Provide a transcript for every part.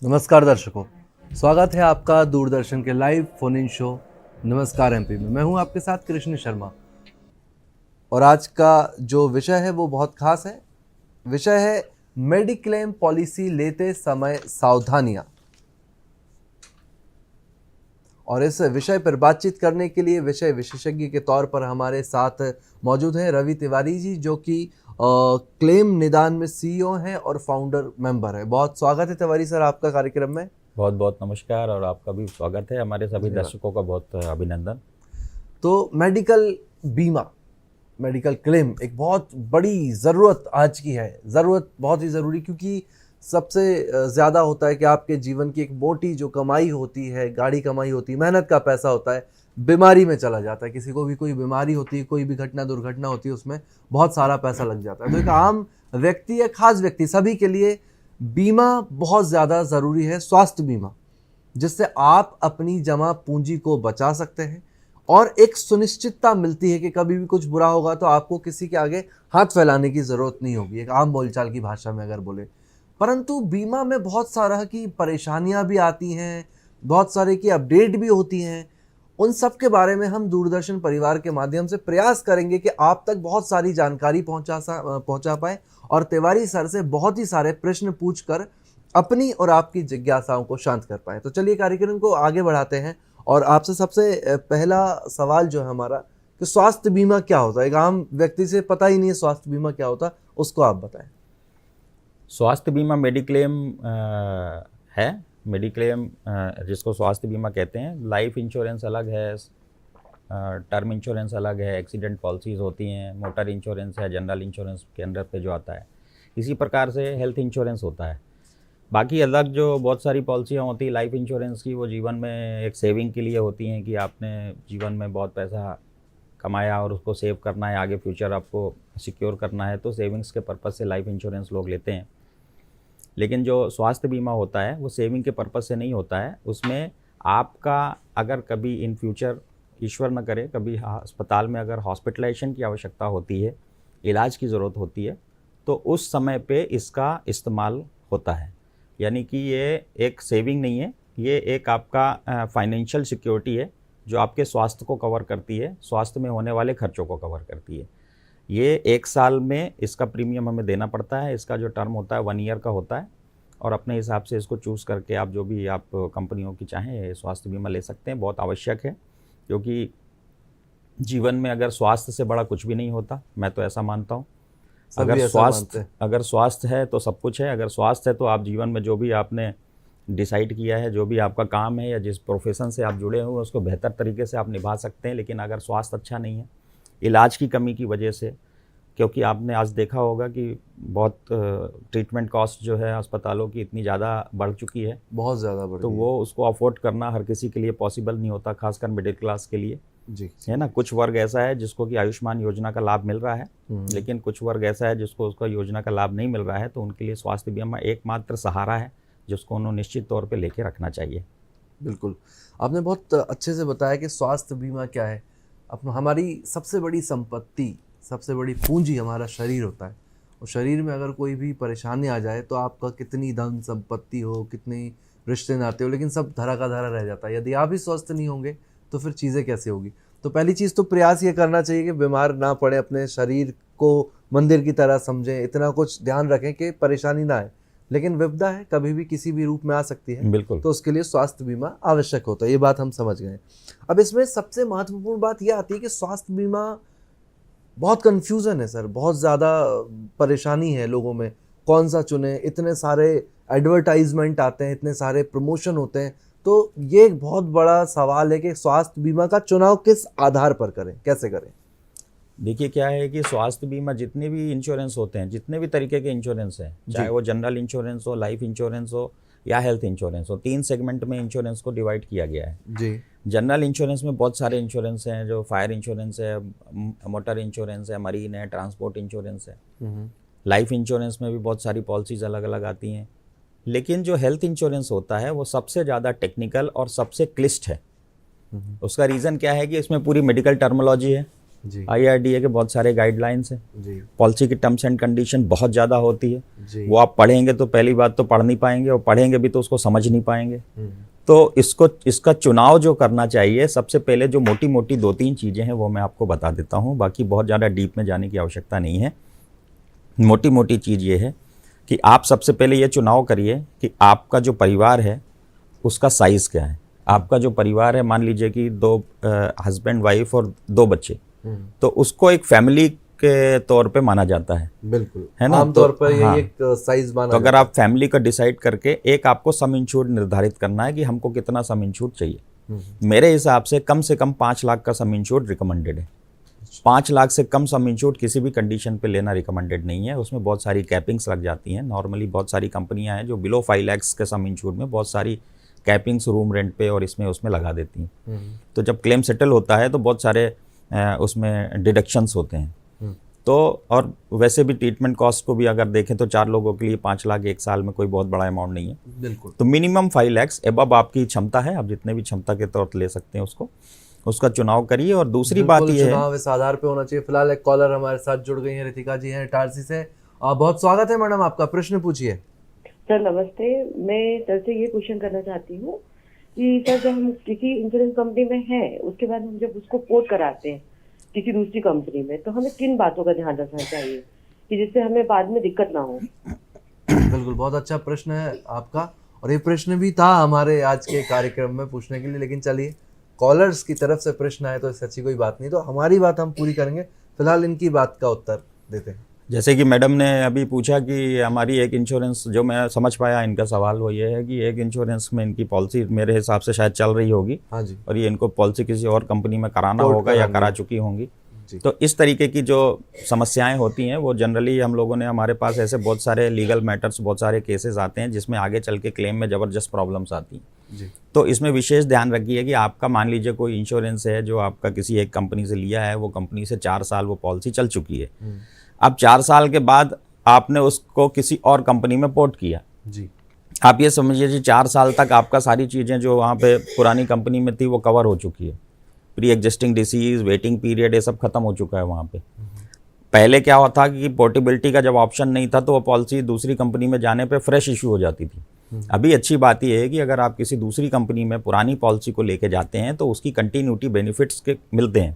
नमस्कार दर्शकों, स्वागत है आपका दूरदर्शन के लाइव फोन इन शो नमस्कार एमपी में। मैं हूं आपके साथ कृष्ण शर्मा और आज का जो विषय है वो बहुत खास है। विषय है मेडिक्लेम पॉलिसी लेते समय सावधानियां। और इस विषय पर बातचीत करने के लिए विषय विशेषज्ञ के तौर पर हमारे साथ मौजूद हैं रवि तिवारी जी, जो कि क्लेम निदान में सीईओ हैं और फाउंडर मेंबर है। बहुत स्वागत है तिवारी सर आपका कार्यक्रम में। बहुत बहुत नमस्कार और आपका भी स्वागत है। हमारे सभी दर्शकों का बहुत अभिनंदन। तो मेडिकल बीमा, मेडिकल क्लेम एक बहुत बड़ी ज़रूरत आज की है। ज़रूरत बहुत ही ज़रूरी, क्योंकि सबसे ज़्यादा होता है कि आपके जीवन की एक मोटी जो कमाई होती है, गाड़ी कमाई होती है, मेहनत का पैसा होता है, बीमारी में चला जाता है। किसी को भी कोई बीमारी होती है, कोई भी घटना दुर्घटना होती है, उसमें बहुत सारा पैसा लग जाता है। तो एक आम व्यक्ति या खास व्यक्ति सभी के लिए बीमा बहुत ज़्यादा ज़रूरी है। स्वास्थ्य बीमा, जिससे आप अपनी जमा पूंजी को बचा सकते हैं और एक सुनिश्चितता मिलती है कि कभी भी कुछ बुरा होगा तो आपको किसी के आगे हाथ फैलाने की ज़रूरत नहीं होगी, एक आम बोलचाल की भाषा में अगर बोले। परंतु बीमा में बहुत सारा की परेशानियां भी आती हैं, बहुत सारे की अपडेट भी होती हैं। उन सब के बारे में हम दूरदर्शन परिवार के माध्यम से प्रयास करेंगे कि आप तक बहुत सारी जानकारी पहुंचा पाए और तिवारी सर से बहुत ही सारे प्रश्न पूछकर अपनी और आपकी जिज्ञासाओं को शांत कर पाए। तो चलिए कार्यक्रम को आगे बढ़ाते हैं और आपसे सबसे पहला सवाल जो है हमारा कि स्वास्थ्य बीमा क्या होता है। एक आम व्यक्ति से पता ही नहीं है स्वास्थ्य बीमा क्या होता, उसको आप बताएं। स्वास्थ्य बीमा मेडिक्लेम है। मेडिक्लेम जिसको स्वास्थ्य बीमा कहते हैं, लाइफ इंश्योरेंस अलग है, टर्म इंश्योरेंस अलग है, एक्सीडेंट पॉलिसीज़ होती हैं, मोटर इंश्योरेंस है जनरल इंश्योरेंस के अंडर पे जो आता है। इसी प्रकार से हेल्थ इंश्योरेंस होता है। बाकी अलग जो बहुत सारी पॉलिसियाँ होती है लाइफ इंश्योरेंस की, वो जीवन में एक सेविंग के लिए होती हैं कि आपने जीवन में बहुत पैसा कमाया और उसको सेव करना है, आगे फ्यूचर आपको सिक्योर करना है, तो सेविंग्स के पर्पज़ से लाइफ इंश्योरेंस लोग लेते हैं। लेकिन जो स्वास्थ्य बीमा होता है वो सेविंग के पर्पज़ से नहीं होता है। उसमें आपका अगर कभी इन फ्यूचर, ईश्वर न करे, कभी अस्पताल में अगर हॉस्पिटलाइजेशन की आवश्यकता होती है, इलाज की ज़रूरत होती है, तो उस समय पे इसका इस्तेमाल होता है। यानी कि ये एक सेविंग नहीं है, ये एक आपका फाइनेंशियल सिक्योरिटी है जो आपके स्वास्थ्य को कवर करती है, स्वास्थ्य में होने वाले खर्चों को कवर करती है। ये 1 साल में इसका प्रीमियम हमें देना पड़ता है। इसका जो टर्म होता है 1 ईयर का होता है और अपने हिसाब से इसको चूज़ करके आप जो भी आप कंपनियों की चाहें स्वास्थ्य बीमा ले सकते हैं। बहुत आवश्यक है, क्योंकि जीवन में अगर स्वास्थ्य से बड़ा कुछ भी नहीं होता, मैं तो ऐसा मानता हूँ। अगर स्वास्थ्य है तो सब कुछ है। अगर स्वास्थ्य है तो आप जीवन में जो भी आपने डिसाइड किया है, जो भी आपका काम है या जिस प्रोफेशन से आप जुड़े हुए उसको बेहतर तरीके से आप निभा सकते हैं। लेकिन अगर स्वास्थ्य अच्छा नहीं है, इलाज की कमी की वजह से, क्योंकि आपने आज देखा होगा कि बहुत ट्रीटमेंट कॉस्ट जो है अस्पतालों की इतनी ज़्यादा बढ़ चुकी है, बहुत ज़्यादा बढ़, तो वो उसको अफोर्ड करना हर किसी के लिए पॉसिबल नहीं होता, खासकर मिडिल क्लास के लिए जी, है ना। कुछ वर्ग ऐसा है जिसको कि आयुष्मान योजना का लाभ मिल रहा है, लेकिन कुछ वर्ग ऐसा है जिसको उसका योजना का लाभ नहीं मिल रहा है। तो उनके लिए स्वास्थ्य बीमा एकमात्र सहारा है जिसको उन्होंने निश्चित तौर पे लेके रखना चाहिए। बिल्कुल, आपने बहुत अच्छे से बताया कि स्वास्थ्य बीमा क्या है। हमारी सबसे बड़ी संपत्ति, सबसे बड़ी पूंजी हमारा शरीर होता है और शरीर में अगर कोई भी परेशानी आ जाए तो आपका कितनी धन संपत्ति हो, कितनी रिश्ते नाते हो, लेकिन सब धरा का धरा रह जाता है। यदि आप ही स्वस्थ नहीं होंगे तो फिर चीज़ें कैसे होगी। तो पहली चीज़ तो प्रयास ये करना चाहिए कि बीमार ना पड़े, अपने शरीर को मंदिर की तरह समझें, इतना कुछ ध्यान रखें कि परेशानी ना आए। लेकिन विपदा है, कभी भी किसी भी रूप में आ सकती है, बिल्कुल। तो उसके लिए स्वास्थ्य बीमा आवश्यक होता है, ये बात हम समझ गए। अब इसमें सबसे महत्वपूर्ण बात यह आती है कि स्वास्थ्य बीमा बहुत कन्फ्यूज़न है सर, बहुत ज़्यादा परेशानी है लोगों में, कौन सा चुने। इतने सारे एडवर्टाइजमेंट आते हैं, इतने सारे प्रमोशन होते हैं, तो ये एक बहुत बड़ा सवाल है कि स्वास्थ्य बीमा का चुनाव किस आधार पर करें, कैसे करें। देखिए क्या है कि स्वास्थ्य बीमा जितने भी इंश्योरेंस होते हैं, जितने भी तरीके के इंश्योरेंस हैं, चाहे वो जनरल इंश्योरेंस हो, लाइफ इंश्योरेंस हो या हेल्थ इंश्योरेंस हो, 3 सेगमेंट में इंश्योरेंस को डिवाइड किया गया है जी। जनरल इंश्योरेंस में बहुत सारे इंश्योरेंस हैं, जो फायर इंश्योरेंस है, मोटर इंश्योरेंस है, मरीन है, ट्रांसपोर्ट इंश्योरेंस है। लाइफ इंश्योरेंस में भी बहुत सारी पॉलिसीज़ अलग अलग आती हैं। लेकिन जो हेल्थ इंश्योरेंस होता है वो सबसे ज़्यादा टेक्निकल और सबसे क्लिष्ट है। उसका रीज़न क्या है कि इसमें पूरी मेडिकल टर्मोलॉजी है, जी IRDA के बहुत सारे गाइडलाइंस हैं। जी पॉलिसी की टर्म्स एंड कंडीशन बहुत ज़्यादा होती है। जी। वो आप पढ़ेंगे तो पहली बात तो पढ़ नहीं पाएंगे, और पढ़ेंगे भी तो उसको समझ नहीं पाएंगे। हम्म, तो इसका चुनाव जो करना चाहिए, सबसे पहले जो मोटी मोटी 2-3 चीज़ें हैं वो मैं आपको बता देता हूँ, बाकी बहुत ज़्यादा डीप में जाने की आवश्यकता नहीं है। मोटी मोटी चीज़ ये है कि आप सबसे पहले ये चुनाव करिए कि आपका जो परिवार है उसका साइज़ क्या है। आपका जो परिवार है, मान लीजिए कि 2 हस्बैंड वाइफ और 2 बच्चे, तो उसको एक फैमिली के तौर पे माना जाता है। बिल्कुल, है ना? आमतौर पर हाँ, यही एक साइज माना तो अगर जाता आप फैमिली का डिसाइड करके एक आपको सम इंश्योर्ड निर्धारित करना है कि हमको कितना सम इंश्योर्ड चाहिए। है। मेरे हिसाब से कम 5 लाख का सम इंश्योर्ड रिकमेंडेड है। 5 लाख से कम सम इंश्योर्ड किसी भी कंडीशन पे लेना रिकमेंडेड नहीं है। उसमें बहुत सारी कैपिंग्स लग जाती हैं। नॉर्मली बहुत सारी कंपनियां हैं जो बिलो 5 लाख के सम इंश्योर्ड में बहुत सारी कैपिंग्स रूम रेंट पे और इसमें उसमें लगा देती हैं। तो जब क्लेम सेटल होता है तो बहुत सारे उसमें डिडक्शंस होते हैं। तो और वैसे भी ट्रीटमेंट कॉस्ट को भी अगर देखें तो 4 लोगों के लिए 5 लाख एक साल में कोई बहुत बड़ा अमाउंट नहीं है। बिल्कुल। तो मिनिमम 5 लाख एबव आपकी क्षमता है, आप जितने भी क्षमता के तौर पर ले सकते हैं उसका चुनाव करिए। और दूसरी बात बिल्कुल, ये है, चुनाव इस आधार पे होना चाहिए। फिलहाल एक कॉलर हमारे साथ जुड़ गई हैं, रितिका जी हैं इटारसी से। बहुत स्वागत है मैडम आपका, प्रश्न पूछिए। सर नमस्ते। मैं सर से ये क्वेश्चन करना चाहती हूँ कि सर जब हम किसी इंश्योरेंस कंपनी में हैं, उसके बाद हम जब उसको पोर्ट कराते हैं किसी दूसरी कंपनी में, तो हमें किन बातों का ध्यान रखना चाहिए कि जिससे हमें बाद में दिक्कत ना हो? बिल्कुल, बहुत अच्छा प्रश्न है आपका, और ये प्रश्न भी था हमारे आज के कार्यक्रम में पूछने के लिए, लेकिन चलिए कॉलर्स की तरफ से प्रश्न आए तो सच्ची कोई बात नहीं, तो हमारी बात हम पूरी करेंगे। फिलहाल इनकी बात का उत्तर देते हैं। जैसे कि मैडम ने अभी पूछा कि हमारी एक इंश्योरेंस, जो मैं समझ पाया इनका सवाल वो ये है कि एक इंश्योरेंस में इनकी पॉलिसी मेरे हिसाब से शायद चल रही होगी, हाँ जी, और ये इनको पॉलिसी किसी और कंपनी में कराना पोर्ट होगा या करानी करा है। चुकी होंगी। जी। तो इस तरीके की जो समस्याएं होती हैं वो जनरली हम लोगों ने, हमारे पास ऐसे बहुत सारे लीगल मैटर्स, बहुत सारे केसेस आते हैं जिसमें आगे चल के क्लेम में ज़बरदस्त प्रॉब्लम्स आती हैं। जी। तो इसमें विशेष ध्यान रखिए कि आपका, मान लीजिए कोई इंश्योरेंस है जो आपका किसी एक कंपनी से लिया है, वो कंपनी से 4 साल वो पॉलिसी चल चुकी है। अब 4 साल के बाद आपने उसको किसी और कंपनी में पोर्ट किया। जी। आप ये समझिए कि 4 साल तक आपका सारी चीज़ें जो वहाँ पे पुरानी कंपनी में थी वो कवर हो चुकी है। Pre existing disease, waiting period, ये सब खत्म हो चुका है वहाँ पे। पहले क्या हुआ था कि पोर्टेबिलिटी का जब ऑप्शन नहीं था तो वो पॉलिसी दूसरी कंपनी में जाने पे फ्रेश इशू हो जाती थी। अभी अच्छी बात यह है कि अगर आप किसी दूसरी कंपनी में पुरानी पॉलिसी को लेके जाते हैं तो उसकी कंटिन्यूटी बेनिफिट्स के मिलते हैं।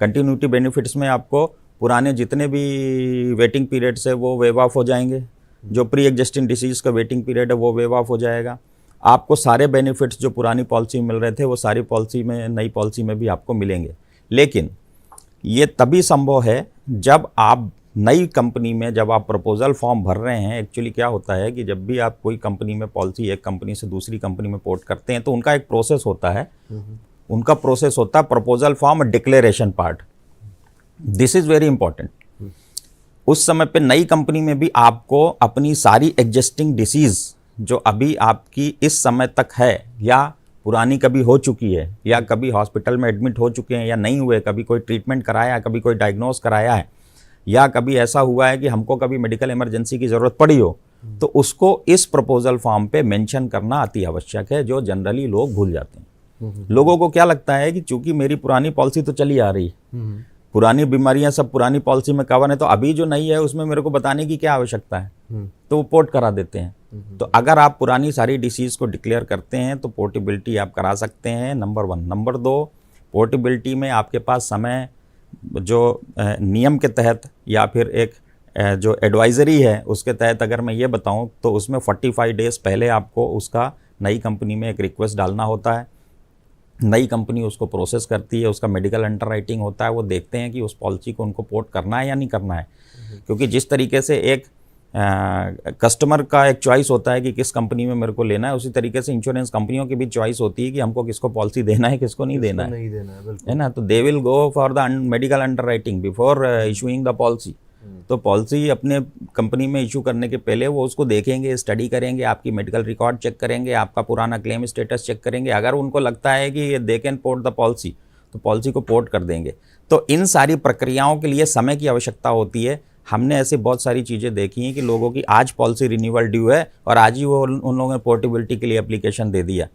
कंटिन्यूटी बेनिफिट्स में आपको पुराने जितने भी वेटिंग पीरियड्स है वो वेव ऑफ हो जाएंगे। जो प्री एग्जिस्टिंग डिसीज़ का वेटिंग पीरियड है वो वेव ऑफ हो जाएगा। आपको सारे बेनिफिट्स जो पुरानी पॉलिसी में मिल रहे थे वो सारी पॉलिसी में, नई पॉलिसी में भी आपको मिलेंगे। लेकिन ये तभी संभव है जब आप नई कंपनी में, जब आप प्रपोजल फॉर्म भर रहे हैं। एक्चुअली क्या होता है कि जब भी आप कोई कंपनी में पॉलिसी एक कंपनी से दूसरी कंपनी में पोर्ट करते हैं तो उनका एक प्रोसेस होता है। उनका प्रोसेस होता है proposal form declaration part. This is very important. उस समय पे नई कंपनी में भी आपको अपनी सारी एग्जिस्टिंग डिसीज़ जो अभी आपकी इस समय तक है, या पुरानी कभी हो चुकी है, या कभी हॉस्पिटल में एडमिट हो चुके हैं या नहीं हुए, कभी कोई ट्रीटमेंट कराया, कभी कोई डायग्नोस कराया है, या कभी ऐसा हुआ है कि हमको कभी मेडिकल इमरजेंसी की ज़रूरत पड़ी हो, तो उसको इस प्रपोजल फॉर्म पे मेंशन करना अति आवश्यक है, जो जनरली लोग भूल जाते हैं। लोगों को क्या लगता है कि चूंकि मेरी पुरानी पॉलिसी तो चली आ रही है, पुरानी बीमारियां सब पुरानी पॉलिसी में कवर है, तो अभी जो नई है उसमें मेरे को बताने की क्या आवश्यकता है, तो वो पोर्ट करा देते हैं। तो अगर आप पुरानी सारी डिसीज़ को डिक्लेयर करते हैं तो पोर्टेबिलिटी आप करा सकते हैं, नंबर 1। नंबर 2, पोर्टेबिलिटी में आपके पास समय जो नियम के तहत या फिर एक जो एडवाइजरी है उसके तहत अगर मैं ये बताऊं तो उसमें 45 डेज़ पहले आपको उसका नई कंपनी में एक रिक्वेस्ट डालना होता है। नई कंपनी उसको प्रोसेस करती है, उसका मेडिकल अंडरराइटिंग होता है, वो देखते हैं कि उस पॉलिसी को उनको पोर्ट करना है या नहीं करना है। क्योंकि जिस तरीके से एक कस्टमर का एक चॉइस होता है कि किस कंपनी में मेरे को लेना है, उसी तरीके से इंश्योरेंस कंपनियों की भी चॉइस होती है कि हमको किसको पॉलिसी देना है, किसको नहीं देना है, है ना। तो they will go for the medical underwriting before issuing the policy. तो पॉलिसी अपने कंपनी में इशू करने के पहले वो उसको देखेंगे, स्टडी करेंगे, आपकी मेडिकल रिकॉर्ड चेक करेंगे, आपका पुराना क्लेम स्टेटस चेक करेंगे। अगर उनको लगता है कि they can port the policy तो पॉलिसी को पोर्ट कर देंगे। तो इन सारी प्रक्रियाओं के लिए समय की आवश्यकता होती है। हमने ऐसे बहुत सारी चीज़ें देखी हैं कि लोगों की आज पॉलिसी रिन्यूअल ड्यू है और आज ही वो उन लोगों ने पोर्टेबिलिटी के लिए एप्लीकेशन दे दिया।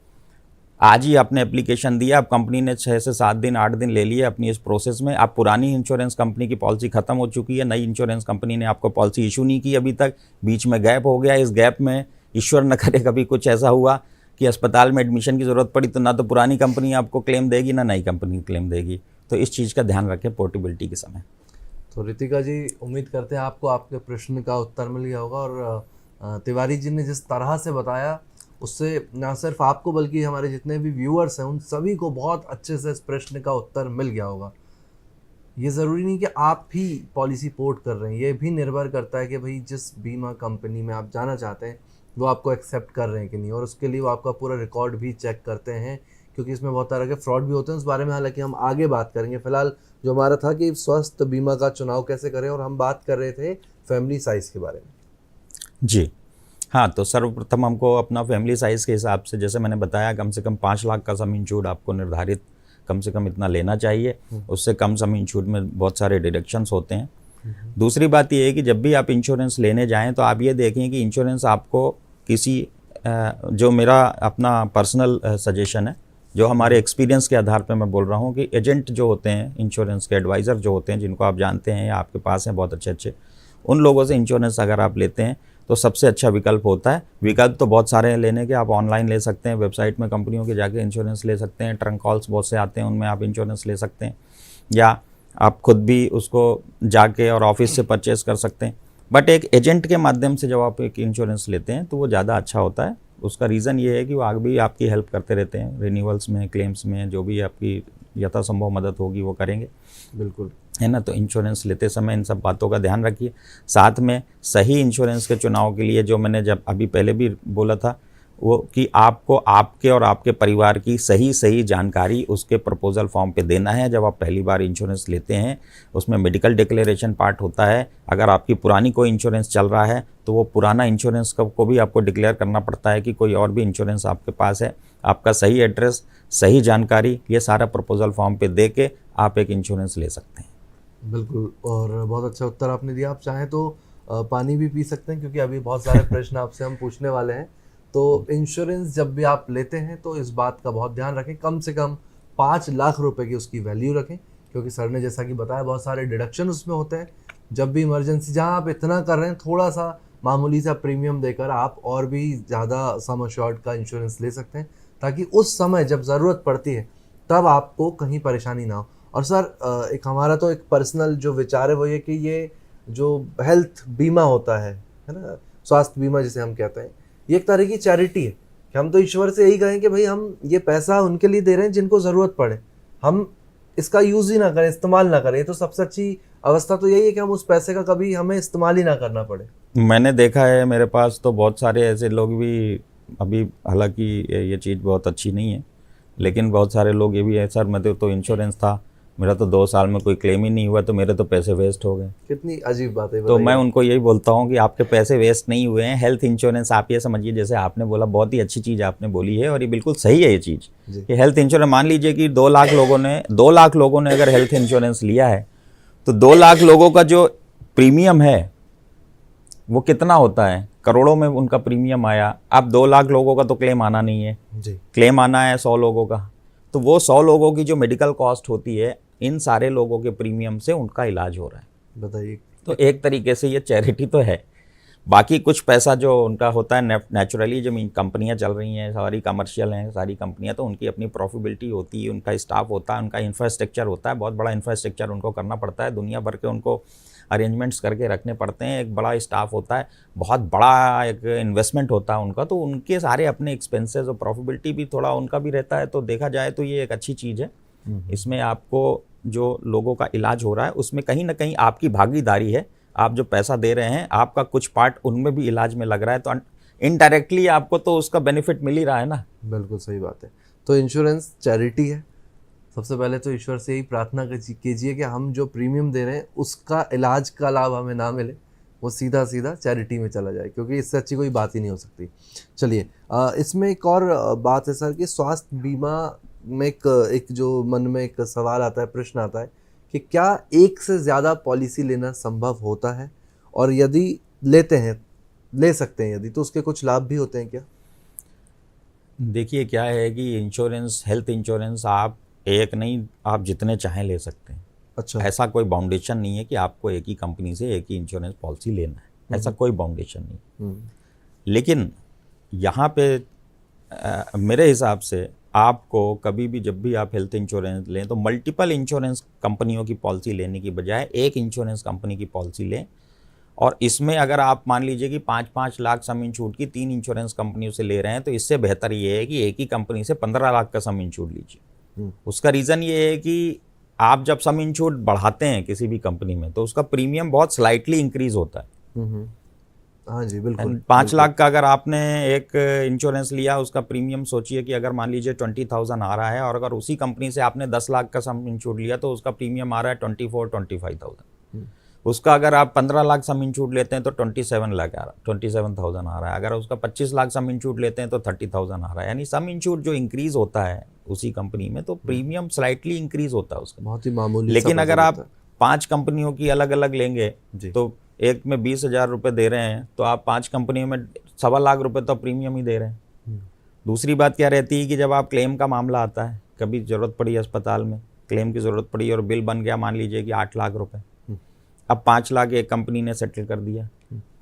आज ही आपने एप्लीकेशन दिया, अब कंपनी ने 6 से 7 दिन 8 दिन ले लिए अपनी इस प्रोसेस में, अब पुरानी इंश्योरेंस कंपनी की पॉलिसी खत्म हो चुकी है, नई इंश्योरेंस कंपनी ने आपको पॉलिसी इशू नहीं की अभी तक, बीच में गैप हो गया। इस गैप में ईश्वर न करे कभी कुछ ऐसा हुआ कि अस्पताल में एडमिशन की ज़रूरत पड़ी, तो ना तो पुरानी कंपनी आपको क्लेम देगी ना नई कंपनी क्लेम देगी। तो इस चीज़ का ध्यान रखें पोर्टेबिलिटी के समय। तो रितिका जी, उम्मीद करते हैं आपको आपके प्रश्न का उत्तर मिल गया होगा, और तिवारी जी ने जिस तरह से बताया उससे ना सिर्फ आपको बल्कि हमारे जितने भी व्यूअर्स हैं उन सभी को बहुत अच्छे से इस प्रश्न का उत्तर मिल गया होगा। ये ज़रूरी नहीं कि आप ही पॉलिसी पोर्ट कर रहे हैं, ये भी निर्भर करता है कि भाई जिस बीमा कंपनी में आप जाना चाहते हैं वो आपको एक्सेप्ट कर रहे हैं कि नहीं, और उसके लिए वो आपका पूरा रिकॉर्ड भी चेक करते हैं, क्योंकि इसमें बहुत तरह के फ्रॉड भी होते हैं। उस बारे में हालांकि हम आगे बात करेंगे। फिलहाल जो हमारा था कि स्वास्थ्य बीमा का चुनाव कैसे करें, और हम बात कर रहे थे फैमिली साइज़ के बारे में। जी हाँ, तो सर्वप्रथम हमको अपना फैमिली साइज़ के हिसाब से, जैसे मैंने बताया, कम से कम 5 लाख का सम इंश्योर्ड आपको निर्धारित कम से कम इतना लेना चाहिए। उससे कम सम इंश्योर्ड में बहुत सारे डिडक्शंस होते हैं। दूसरी बात ये है कि जब भी आप इंश्योरेंस लेने जाएं तो आप ये देखें कि इंश्योरेंस आपको किसी जो मेरा अपना पर्सनल सजेशन है, जो हमारे एक्सपीरियंस के आधार पे मैं बोल रहा हूँ, कि एजेंट जो होते हैं, इंश्योरेंस के एडवाइज़र जो होते हैं, जिनको आप जानते हैं या आपके पास हैं बहुत अच्छे अच्छे, उन लोगों से इंश्योरेंस अगर आप लेते हैं तो सबसे अच्छा विकल्प होता है। विकल्प तो बहुत सारे हैं लेने के, आप ऑनलाइन ले सकते हैं, वेबसाइट में कंपनियों के जाके इंश्योरेंस ले सकते हैं, ट्रंक कॉल्स बहुत से आते हैं, उनमें आप इंश्योरेंस ले सकते हैं, या आप खुद भी उसको जाके और ऑफिस से परचेस कर सकते हैं। बट एक एजेंट के माध्यम से जब आप एक इंश्योरेंस लेते हैं तो वो ज़्यादा अच्छा होता है। उसका रीज़न ये है कि वो आगे भी आपकी हेल्प करते रहते हैं, रिन्यूअल्स में, क्लेम्स में, जो भी आपकी यथासंभव मदद होगी वो करेंगे। बिल्कुल, है ना। तो इंश्योरेंस लेते समय इन सब बातों का ध्यान रखिए। साथ में सही इंश्योरेंस के चुनाव के लिए, जो मैंने जब अभी पहले भी बोला था, वो कि आपको आपके और आपके परिवार की सही जानकारी उसके प्रपोजल फॉर्म पे देना है। जब आप पहली बार इंश्योरेंस लेते हैं, उसमें मेडिकल डिक्लेरेशन पार्ट होता है। अगर आपकी पुरानी कोई इंश्योरेंस चल रहा है तो वो पुराना इंश्योरेंस को भी आपको डिक्लेयर करना पड़ता है कि कोई और भी इंश्योरेंस आपके पास है। आपका सही एड्रेस, सही जानकारी, ये सारा प्रपोजल फॉर्म पे दे के आप एक इंश्योरेंस ले सकते हैं। बिल्कुल, और बहुत अच्छा उत्तर आपने दिया। आप चाहें तो पानी भी पी सकते हैं, क्योंकि अभी बहुत सारे प्रश्न आपसे हम पूछने वाले हैं। तो इंश्योरेंस जब भी आप लेते हैं तो इस बात का बहुत ध्यान रखें, कम से कम 5 लाख रुपए की उसकी वैल्यू रखें, क्योंकि सर ने जैसा कि बताया बहुत सारे डिडक्शन उसमें होते हैं। जब भी इमरजेंसी, जहां आप इतना कर रहे हैं, थोड़ा सा मामूली सा प्रीमियम देकर आप और भी ज़्यादा सम अश्योर्ड का इंश्योरेंस ले सकते हैं, ताकि उस समय जब ज़रूरत पड़ती है तब आपको कहीं परेशानी ना हो। और सर, एक हमारा तो एक पर्सनल जो विचार है वो ये कि ये जो हेल्थ बीमा होता है ना, स्वास्थ्य बीमा जिसे हम कहते हैं, ये एक तरह की चैरिटी है कि हम तो ईश्वर से यही कहें कि भाई हम ये पैसा उनके लिए दे रहे हैं जिनको ज़रूरत पड़े, हम इसका यूज़ ही ना करें, इस्तेमाल ना करें। तो सबसे अच्छी अवस्था तो यही है कि हम उस पैसे का कभी हमें इस्तेमाल ही ना करना पड़े। मैंने देखा है, मेरे पास तो बहुत सारे ऐसे लोग भी, अभी हालांकि ये चीज़ बहुत अच्छी नहीं है, लेकिन बहुत सारे लोग ये भी है, सर मेरे तो इंश्योरेंस था, मेरा तो 2 साल में कोई क्लेम ही नहीं हुआ, तो मेरे तो पैसे वेस्ट हो गए। कितनी अजीब बात है। तो मैं उनको यही बोलता हूँ कि आपके पैसे वेस्ट नहीं हुए हैं। हेल्थ इंश्योरेंस आप ये समझिए, जैसे आपने बोला, बहुत ही अच्छी चीज़ आपने बोली है, और ये बिल्कुल सही है ये चीज़ कि हेल्थ इंश्योरेंस, मान लीजिए कि 2 लाख लोगों ने अगर हेल्थ इंश्योरेंस लिया है, तो 2 लाख लोगों का जो प्रीमियम है वो कितना होता है, करोड़ों में उनका प्रीमियम आया। अब 2 लाख लोगों का तो क्लेम आना नहीं है जी, क्लेम आना है 100 लोगों का, तो वो 100 लोगों की जो मेडिकल कॉस्ट होती है, इन सारे लोगों के प्रीमियम से उनका इलाज हो रहा है। बताइए। तो एक तरीके से ये चैरिटी तो है। बाकी कुछ पैसा जो उनका होता है नेचुरली, जो कंपनियां चल रही हैं, सारी कमर्शियल हैं सारी कंपनियां, तो उनकी अपनी प्रॉफिटेबिलिटी होती है, उनका स्टाफ होता है, उनका इंफ्रास्ट्रक्चर होता है, बहुत बड़ा इंफ्रास्ट्रक्चर उनको करना पड़ता है, दुनिया भर के उनको अरेंजमेंट्स करके रखने पड़ते हैं, एक बड़ा स्टाफ होता है, बहुत बड़ा एक इन्वेस्टमेंट होता है उनका, तो उनके सारे अपने एक्सपेंसेस और प्रॉफिटेबिलिटी भी थोड़ा उनका भी रहता है। तो देखा जाए तो ये एक अच्छी चीज़ है। इसमें आपको जो लोगों का इलाज हो रहा है उसमें कहीं ना कहीं आपकी भागीदारी है। आप जो पैसा दे रहे हैं, आपका कुछ पार्ट उनमें भी इलाज में लग रहा है, तो इनडायरेक्टली आपको तो उसका बेनिफिट मिल ही रहा है ना। बिल्कुल सही बात है। तो इंश्योरेंस चैरिटी है। सबसे पहले तो ईश्वर से यही प्रार्थना कीजिए कि हम जो प्रीमियम दे रहे हैं उसका इलाज का लाभ हमें ना मिले, वो सीधा चैरिटी में चला जाए, क्योंकि इससे अच्छी कोई बात ही नहीं हो सकती। चलिए, इसमें एक और बात है सर कि स्वास्थ्य बीमा में एक जो मन में एक सवाल आता है, प्रश्न आता है कि क्या एक से ज़्यादा पॉलिसी लेना संभव होता है, और यदि ले सकते हैं यदि, तो उसके कुछ लाभ भी होते हैं क्या? देखिए क्या है कि इंश्योरेंस, हेल्थ इंश्योरेंस आप एक नहीं, आप जितने चाहें ले सकते हैं। अच्छा। ऐसा कोई बाउंडेशन नहीं है कि आपको एक ही कंपनी से एक ही इंश्योरेंस पॉलिसी लेना है, ऐसा कोई बाउंडेशन नहीं। हम्म, लेकिन यहाँ पे मेरे हिसाब से आपको कभी भी जब भी आप हेल्थ इंश्योरेंस लें तो मल्टीपल इंश्योरेंस कंपनियों की पॉलिसी लेने की बजाय एक इंश्योरेंस कंपनी की पॉलिसी लें। और इसमें अगर आप मान लीजिए कि 5-5 लाख सम इंश्योर्ड की 3 इंश्योरेंस कंपनियों से ले रहे हैं, तो इससे बेहतर ये है कि एक ही कंपनी से 15 लाख का सम इंश्योर्ड लीजिए। उसका रीज़न ये है कि आप जब सम इंश्योर्ड बढ़ाते हैं किसी भी कंपनी में तो उसका प्रीमियम बहुत स्लाइटली इंक्रीज होता है। हम्म, हाँ जी बिल्कुल। 5 लाख का अगर आपने एक इंश्योरेंस लिया, उसका प्रीमियम सोचिए कि अगर मान लीजिए 20,000 आ रहा है, और अगर उसी कंपनी से आपने 10 लाख का सम इंश्योर्ड लिया तो उसका प्रीमियम आ रहा है 24-25,000। उसका अगर आप 15 लाख सम इंश्योर्ड लेते हैं तो 27,000 आ रहा है। अगर उसका 25 लाख सम इंश्योर्ड लेते हैं तो 30,000 आ रहा है। यानी सम इंश्योर्ड जो इंक्रीज होता है उसी कंपनी में तो प्रीमियम स्लाइटली इंक्रीज होता है उसका। बहुत ही मामूली। लेकिन अगर आप 5 कंपनियों की अलग अलग लेंगे जी। तो एक में 20,000 रुपये दे रहे हैं तो आप 5 कंपनियों में 1.25 लाख रुपए तो प्रीमियम ही दे रहे हैं। दूसरी बात क्या रहती है कि जब आप क्लेम का मामला आता है, कभी ज़रूरत पड़ी अस्पताल में, क्लेम की ज़रूरत पड़ी और बिल बन गया मान लीजिए कि 8 लाख रुपए, अब 5 लाख एक कंपनी ने सेटल कर दिया,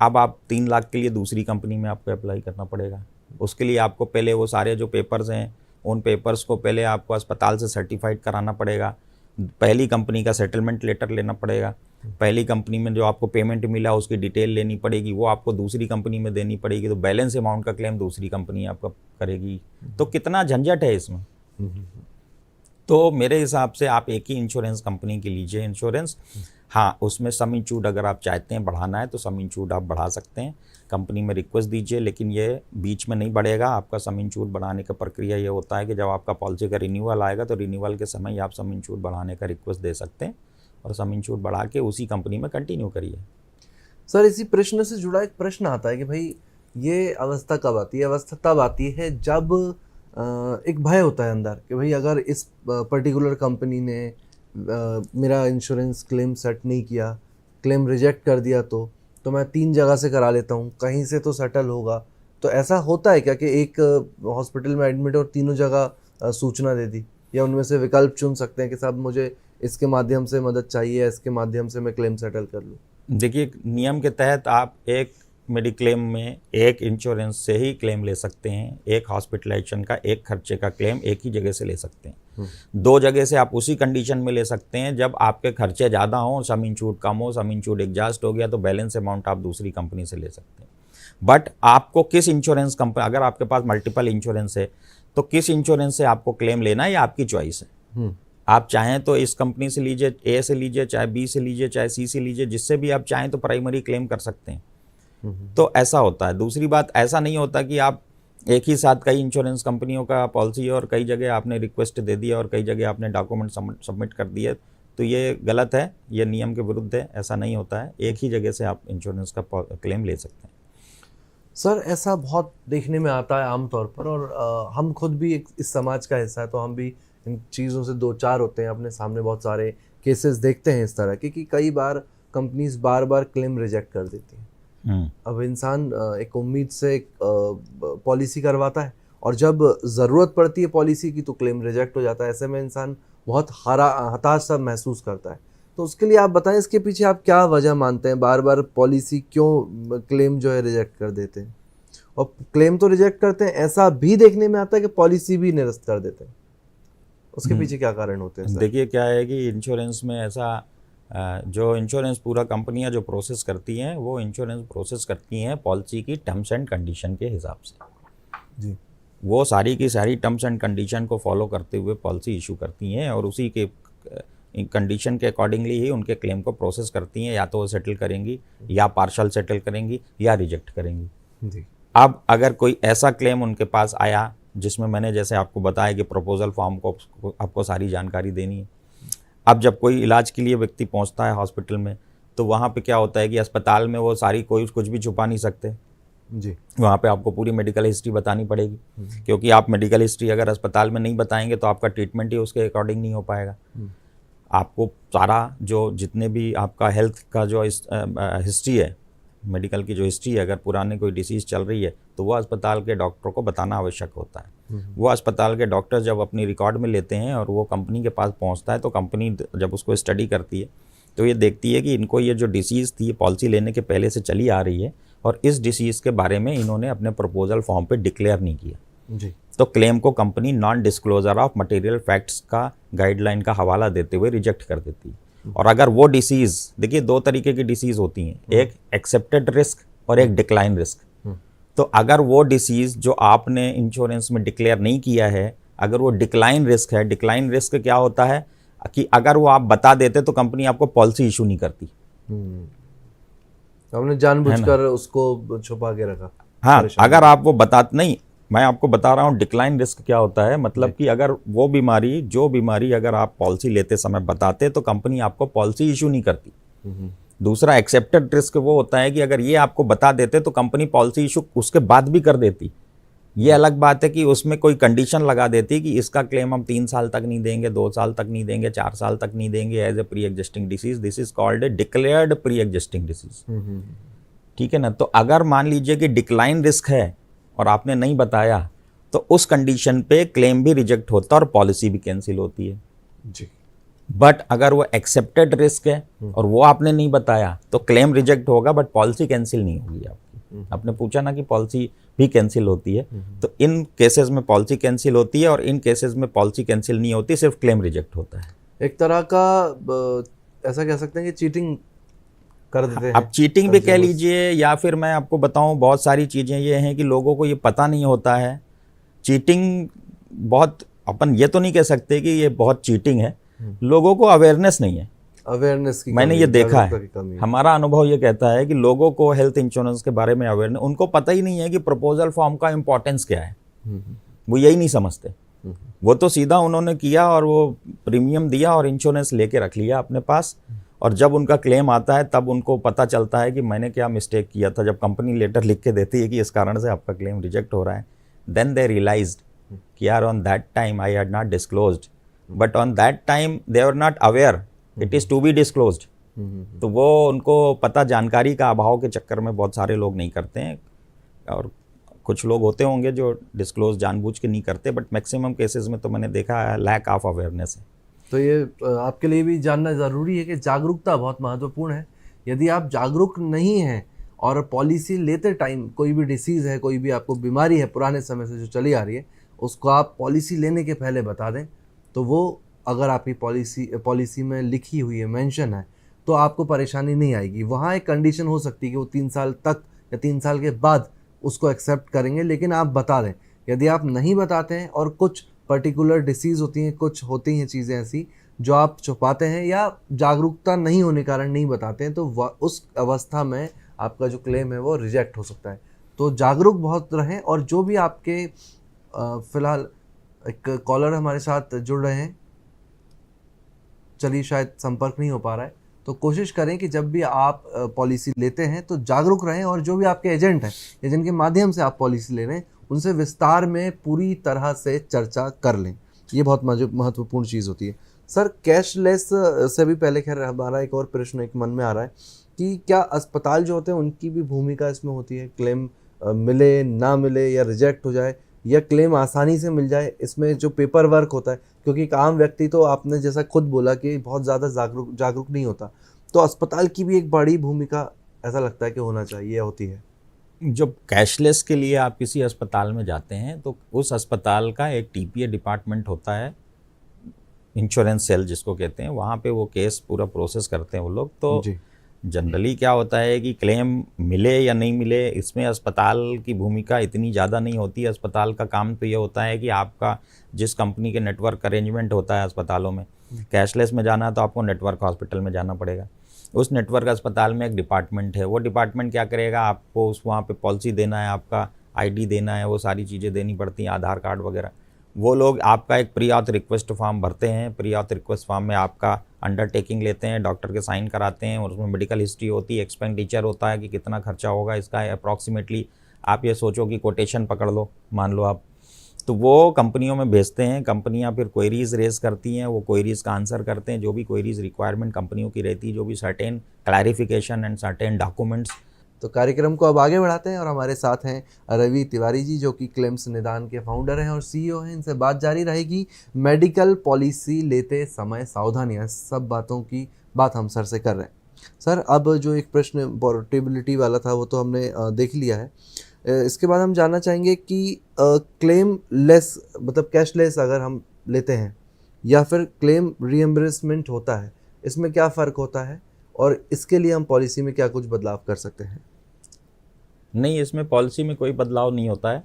अब आप 3 लाख के लिए दूसरी कंपनी में आपको अप्लाई करना पड़ेगा। उसके लिए आपको पहले वो सारे जो पेपर्स हैं उन पेपर्स को पहले आपको अस्पताल से सर्टिफाइड कराना पड़ेगा, पहली कंपनी का सेटलमेंट लेटर लेना पड़ेगा, पहली कंपनी में जो आपको पेमेंट मिला उसकी डिटेल लेनी पड़ेगी, वो आपको दूसरी कंपनी में देनी पड़ेगी, तो बैलेंस अमाउंट का क्लेम दूसरी कंपनी आपका करेगी। तो कितना झंझट है इसमें। तो मेरे हिसाब से आप एक ही इंश्योरेंस कंपनी की लीजिए इंश्योरेंस। हाँ, उसमें सम इंश्योर्ड अगर आप चाहते हैं बढ़ाना है तो सम इंश्योर्ड आप बढ़ा सकते हैं, कंपनी में रिक्वेस्ट दीजिए, लेकिन ये बीच में नहीं बढ़ेगा। आपका सम इंश्योर्ड बढ़ाने का प्रक्रिया ये होता है कि जब आपका पॉलिसी का रिन्यूअल आएगा तो रिन्यूअल के समय आप सम इंश्योर्ड बढ़ाने का रिक्वेस्ट दे सकते हैं और सम इंश्योर्ड बढ़ा के उसी कंपनी में कंटिन्यू करिए। सर इसी प्रश्न से जुड़ा एक प्रश्न आता है कि भाई ये अवस्था कब आती है? अवस्था तब आती है जब एक भय होता है अंदर कि भाई अगर इस पर्टिकुलर कंपनी ने मेरा इंश्योरेंस क्लेम सेट नहीं किया, क्लेम रिजेक्ट कर दिया तो मैं 3 जगह से करा लेता हूँ, कहीं से तो सेटल होगा। तो ऐसा होता है क्या कि एक हॉस्पिटल में एडमिट और तीनों जगह सूचना दे दी, या उनमें से विकल्प चुन सकते हैं कि साहब मुझे इसके माध्यम से मदद चाहिए, इसके माध्यम से मैं क्लेम सेटल कर लूँ? देखिए, नियम के तहत आप एक मेडिक्लेम में एक इंश्योरेंस से ही क्लेम ले सकते हैं। एक हॉस्पिटलाइजेशन का एक खर्चे का क्लेम एक ही जगह से ले सकते हैं। 2 जगह से आप उसी कंडीशन में ले सकते हैं जब आपके खर्चे ज़्यादा हों, सम इंश्योर्ड कम हो, सम इंश्योर्ड एग्जॉस्ट हो गया तो बैलेंस अमाउंट आप दूसरी कंपनी से ले सकते हैं। बट आपको किस इंश्योरेंस कंपनी, अगर आपके पास मल्टीपल इंश्योरेंस है तो किस इंश्योरेंस से आपको क्लेम लेना है ये आपकी चॉइस है। आप चाहें तो इस कंपनी से लीजिए, ए से लीजिए, चाहे बी से लीजिए, चाहे सी से लीजिए, जिससे भी आप चाहें तो प्राइमरी क्लेम कर सकते हैं। तो ऐसा होता है। दूसरी बात, ऐसा नहीं होता कि आप एक ही साथ कई इंश्योरेंस कंपनियों का पॉलिसी और कई जगह आपने रिक्वेस्ट दे दिया और कई जगह आपने डॉक्यूमेंट सबमिट कर दिए, तो ये गलत है, ये नियम के विरुद्ध है। ऐसा नहीं होता है, एक ही जगह से आप इंश्योरेंस का क्लेम ले सकते हैं। सर ऐसा बहुत देखने में आता है आमतौर पर, और हम खुद भी इस समाज का हिस्सा है तो हम भी इन चीज़ों से 2-4 होते हैं। अपने सामने बहुत सारे केसेस देखते हैं इस तरह के कि कई बार कंपनीज बार बार क्लेम रिजेक्ट कर देती हैं। अब इंसान एक उम्मीद से एक पॉलिसी करवाता है और जब ज़रूरत पड़ती है पॉलिसी की तो क्लेम रिजेक्ट हो जाता है। ऐसे में इंसान बहुत हताश सा महसूस करता है। तो उसके लिए आप बताएं, इसके पीछे आप क्या वजह मानते हैं? बार बार पॉलिसी क्यों क्लेम जो है रिजेक्ट कर देते हैं? और क्लेम तो रिजेक्ट करते हैं, ऐसा भी देखने में आता है कि पॉलिसी भी निरस्त कर देते हैं। उसके पीछे क्या कारण होते हैं? देखिए क्या है कि इंश्योरेंस में ऐसा जो इंश्योरेंस पूरा कंपनियां जो प्रोसेस करती हैं वो इंश्योरेंस प्रोसेस करती हैं पॉलिसी की टर्म्स एंड कंडीशन के हिसाब से जी। वो सारी की सारी टर्म्स एंड कंडीशन को फॉलो करते हुए पॉलिसी इशू करती हैं और उसी के कंडीशन के अकॉर्डिंगली ही उनके क्लेम को प्रोसेस करती हैं। या तो वो सेटल करेंगी या पार्शल सेटल करेंगी या रिजेक्ट करेंगी जी। अब अगर कोई ऐसा क्लेम उनके पास आया जिसमें मैंने जैसे आपको बताया कि प्रपोजल फॉर्म को आपको सारी जानकारी देनी है। अब जब कोई इलाज के लिए व्यक्ति पहुंचता है हॉस्पिटल में तो वहाँ पे क्या होता है कि अस्पताल में वो सारी कोई कुछ भी छुपा नहीं सकते जी। वहाँ पे आपको पूरी मेडिकल हिस्ट्री बतानी पड़ेगी, क्योंकि आप मेडिकल हिस्ट्री अगर अस्पताल में नहीं बताएंगे तो आपका ट्रीटमेंट ही उसके अकॉर्डिंग नहीं हो पाएगा। आपको सारा जो जितने भी आपका हेल्थ का जो हिस्ट्री है मेडिकल की जो हिस्ट्री है, अगर पुराने कोई डिसीज़ चल रही है तो वो अस्पताल के डॉक्टर को बताना आवश्यक होता है। वो अस्पताल के डॉक्टर जब अपनी रिकॉर्ड में लेते हैं और वो कंपनी के पास पहुंचता है तो कंपनी जब उसको स्टडी करती है तो ये देखती है कि इनको ये जो डिसीज़ थी पॉलिसी लेने के पहले से चली आ रही है और इस डिसीज़ के बारे में इन्होंने अपने प्रपोजल फॉर्म पे डिक्लेयर नहीं किया जी। तो क्लेम को company non disclosure of material facts का गाइडलाइन का हवाला देते हुए रिजेक्ट कर देती है। और अगर वो डिसीज़, देखिए 2 तरीके की डिसीज़ होती हैं, एक एक्सेप्टेड रिस्क और एक डिक्लाइन रिस्क। तो अगर वो डिसीज़ जो आपने इंश्योरेंस में डिक्लेयर नहीं किया है, अगर वो डिक्लाइन रिस्क है, डिक्लाइन रिस्क क्या होता है कि अगर वो आप बता देते तो कंपनी आपको पॉलिसी इशू नहीं करती। हमने जानबूझकर उसको छुपा के रखा। हाँ, अगर आप वो नहीं, मैं आपको बता रहा हूँ डिक्लाइन रिस्क क्या होता है, मतलब कि अगर वो बीमारी, जो बीमारी अगर आप पॉलिसी लेते समय बताते तो कंपनी आपको पॉलिसी इशू नहीं करती। दूसरा एक्सेप्टेड रिस्क वो होता है कि अगर ये आपको बता देते तो कंपनी पॉलिसी इशू उसके बाद भी कर देती। ये अलग बात है कि उसमें कोई कंडीशन लगा देती कि इसका क्लेम हम 3 साल तक नहीं देंगे, 2 साल तक नहीं देंगे, 4 साल तक नहीं देंगे as a pre existing disease. This is called a declared pre existing disease. ठीक है ना। तो अगर मान लीजिए कि डिक्लाइन रिस्क है और आपने नहीं बताया तो उस कंडीशन पे क्लेम भी रिजेक्ट होता है और पॉलिसी भी कैंसिल होती है जी। बट अगर वो एक्सेप्टेड रिस्क है और वो आपने नहीं बताया तो क्लेम रिजेक्ट होगा बट पॉलिसी कैंसिल नहीं होगी आपकी। आपने पूछा ना कि पॉलिसी भी कैंसिल होती है, तो इन केसेस में पॉलिसी कैंसिल होती है और इन केसेस में पॉलिसी कैंसिल नहीं होती, सिर्फ क्लेम रिजेक्ट होता है। एक तरह का ऐसा कह सकते हैं कि चीटिंग कर देते हैं। अब चीटिंग भी कह लीजिए या फिर मैं आपको बताऊं, बहुत सारी चीज़ें ये हैं कि लोगों को ये पता नहीं होता है। चीटिंग बहुत, अपन ये तो नहीं कह सकते कि ये बहुत चीटिंग है, लोगों को अवेयरनेस नहीं है। अवेयरनेस की मैंने कमी ये है, देखा जागरूकता की है, कमी हमारा अनुभव ये कहता है कि लोगों को हेल्थ इंश्योरेंस के बारे में अवेयरनेस, उनको पता ही नहीं है कि प्रपोजल फॉर्म का इंपॉर्टेंस क्या है। वो यही नहीं समझते। वो तो सीधा उन्होंने किया और वो प्रीमियम दिया और इंश्योरेंस लेके रख लिया अपने पास, और जब उनका क्लेम आता है तब उनको पता चलता है कि मैंने क्या मिस्टेक किया था। जब कंपनी लेटर लिख के देती है कि इस कारण से आपका क्लेम रिजेक्ट हो रहा है, देन दे रियलाइज्ड कि यार on that time I had not disclosed, but on that time they were not aware it is to be disclosed. तो वो उनको पता, जानकारी का अभाव के चक्कर में बहुत सारे लोग नहीं करते हैं, और कुछ लोग होते होंगे जो डिस्क्लोज जानबूझ के नहीं करते, बट मैक्सिमम केसेस में तो मैंने देखा है लैक ऑफ अवेयरनेस है। तो ये आपके लिए भी जानना ज़रूरी है कि जागरूकता बहुत महत्वपूर्ण है। यदि आप जागरूक नहीं हैं और पॉलिसी लेते टाइम कोई भी डिसीज़ है, कोई भी आपको बीमारी है पुराने समय से जो चली आ रही है, उसको आप पॉलिसी लेने के पहले बता दें, तो वो अगर आपकी पॉलिसी में लिखी हुई है, मेंशन है, तो आपको परेशानी नहीं आएगी। वहाँ एक कंडीशन हो सकती है कि वो 3 साल तक या 3 साल के बाद उसको एक्सेप्ट करेंगे, लेकिन आप बता दें। यदि आप नहीं बताते हैं और कुछ पर्टिकुलर डिसीज़ होती हैं, कुछ होती हैं चीज़ें ऐसी जो आप छुपाते हैं या जागरूकता नहीं होने कारण नहीं बताते हैं, तो उस अवस्था में आपका जो क्लेम है वो रिजेक्ट हो सकता है। तो जागरूक बहुत रहें। और जो भी आपके फ़िलहाल एक कॉलर हमारे साथ जुड़ रहे हैं, चलिए शायद संपर्क नहीं हो पा रहा है, तो कोशिश करें कि जब भी आप पॉलिसी लेते हैं तो जागरूक रहें, और जो भी आपके एजेंट हैं या जिनके माध्यम से आप पॉलिसी ले रहे हैं उनसे विस्तार में पूरी तरह से चर्चा कर लें। ये बहुत महत्वपूर्ण चीज़ होती है। सर, कैशलेस से भी पहले खैर हमारा एक और प्रश्न एक मन में आ रहा है कि क्या अस्पताल जो होते हैं उनकी भी भूमिका इसमें होती है? क्लेम मिले ना मिले या रिजेक्ट हो जाए या क्लेम आसानी से मिल जाए, इसमें जो पेपर वर्क होता है, क्योंकि एक आम व्यक्ति तो आपने जैसा खुद बोला कि बहुत ज़्यादा जागरूक नहीं होता, तो अस्पताल की भी एक बड़ी भूमिका ऐसा लगता है कि होना चाहिए, होती है। जब कैशलेस के लिए आप किसी अस्पताल में जाते हैं तो उस अस्पताल का एक टीपीए डिपार्टमेंट होता है, इंश्योरेंस सेल जिसको कहते हैं, वहाँ पे वो केस पूरा प्रोसेस करते हैं वो लोग। तो जनरली क्या होता है कि क्लेम मिले या नहीं मिले, इसमें अस्पताल की भूमिका इतनी ज़्यादा नहीं होती। अस्पताल का काम तो ये होता है कि आपका जिस कंपनी के नेटवर्क अरेंजमेंट होता है अस्पतालों में, कैशलेस में जाना है तो आपको नेटवर्क हॉस्पिटल में जाना पड़ेगा। उस नेटवर्क अस्पताल में एक डिपार्टमेंट है, वो डिपार्टमेंट क्या करेगा, आपको उस वहाँ पे पॉलिसी देना है, आपका आईडी देना है, वो सारी चीज़ें देनी पड़ती हैं, आधार कार्ड वगैरह। वो लोग आपका एक प्री ऑथ रिक्वेस्ट फॉर्म भरते हैं। प्री ऑथ रिक्वेस्ट फॉर्म में आपका अंडरटेकिंग लेते हैं, डॉक्टर के साइन कराते हैं, और उसमें मेडिकल हिस्ट्री होती है, एक्सपेंडिचर होता है कि कितना खर्चा होगा इसका अप्रॉक्सीमेटली। आप ये सोचो कि कोटेशन पकड़ लो, मान लो आप, तो वो कंपनियों में भेजते हैं। कंपनियां फिर क्वेरीज रेज करती हैं, वो क्वेरीज का आंसर करते हैं। जो भी क्वेरीज रिक्वायरमेंट कंपनियों की रहती है, जो भी certain clarification and certain documents तो कार्यक्रम को अब आगे बढ़ाते हैं और हमारे साथ हैं रवि तिवारी जी, जो कि क्लेम्स निदान के फाउंडर हैं और सीईओ हैं। इनसे बात जारी रहेगी मेडिकल पॉलिसी लेते समय सावधानियां, सब बातों की बात हम सर से कर रहे हैं। सर, अब जो एक प्रश्न पोर्टेबिलिटी वाला था वो तो हमने देख लिया है। इसके बाद हम जानना चाहेंगे कि क्लेम लेस मतलब कैशलेस अगर हम लेते हैं या फिर क्लेम रीएम्बर्समेंट होता है, इसमें क्या फ़र्क होता है और इसके लिए हम पॉलिसी में क्या कुछ बदलाव कर सकते हैं? नहीं, इसमें पॉलिसी में कोई बदलाव नहीं होता है।